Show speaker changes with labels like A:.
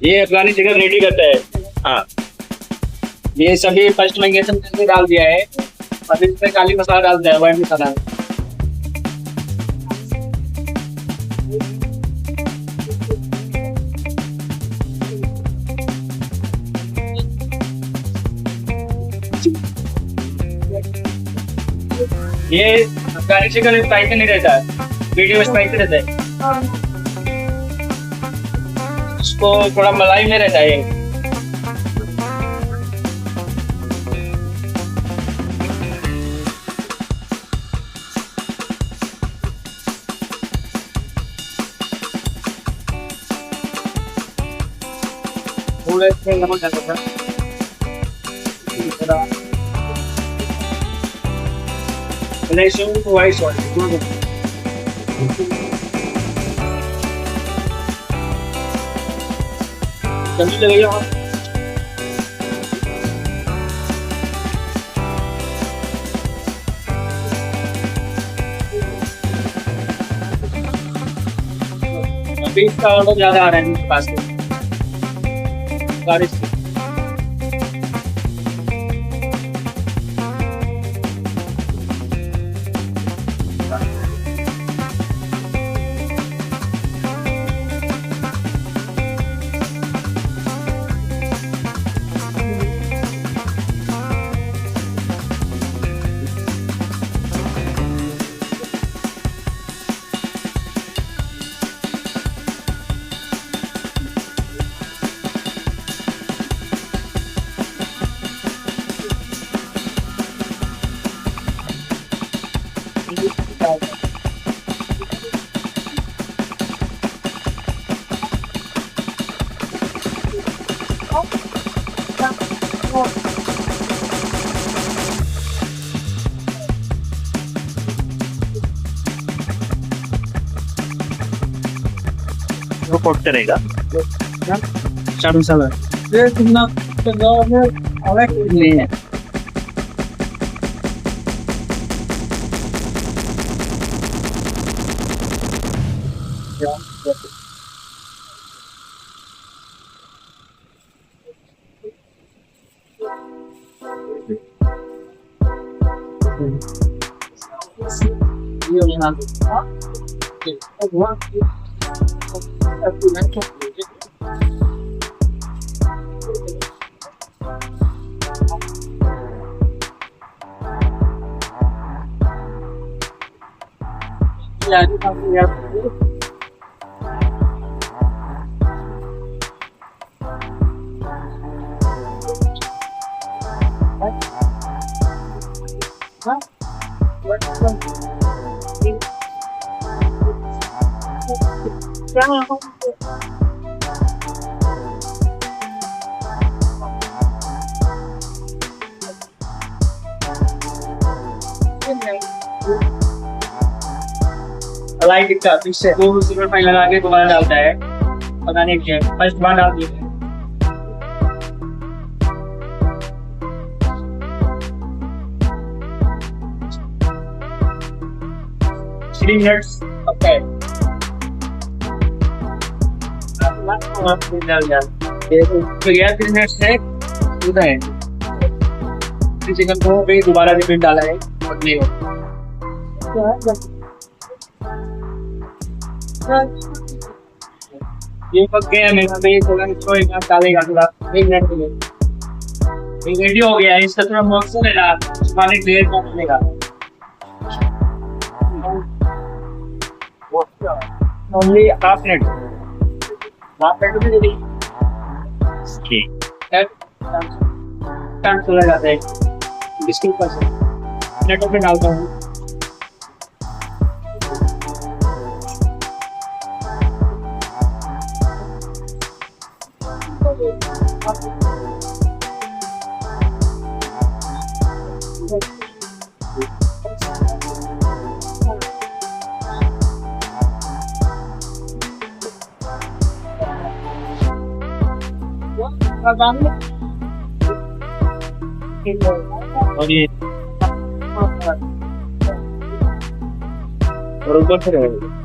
A: ये अफगानी chicken ready करता है। हाँ, ये सभी फर्स्ट मैरिनेशन करके डाल दिया है, अब इसमें काली मसाला डाल दिया है, व्हाइट मसाला। ये अफगानी चिकन स्पाइसी नहीं रहता है, मीडियम स्पाइसी रहता है। इसको थोड़ा मलाई में रहता है। थोड़ा इसमें नमक डालूंगा, लहसुन व्हाइट सॉस जल्दी लगाइए। अभी इसका ऑर्डर ज्यादा आ रहा है मेरे पास बारिश से। वो कोट रहेगा चाट मसाला। ये कितना अलग नहीं है। लाइट दिखता है, इससे वो सुपर फाइन लगा के दोबारा डालता है, पकाने के लिए फर्स्ट बार डाल दिया। मिनट्स पक्का है। डाल दिया तो गया 3 मिनट से उधर है। चिकन को भी दोबारा रिपीट डाला है और नहीं हो ये पक गया मेरा भी। थोड़ा इसको एक मिनट डालेगा, थोड़ा 1 मिनट के लिए ये रेडी हो गया है। इसका थोड़ा मॉइस्चर है ना, पानी क्लियर कर देगा। ओनली हाफ मिनट भी रेडी। ठीक टाइम चला जाता है। बिस्किट पर मिनटों में डालता हूँ। और ये और ऊपर से रहेगा।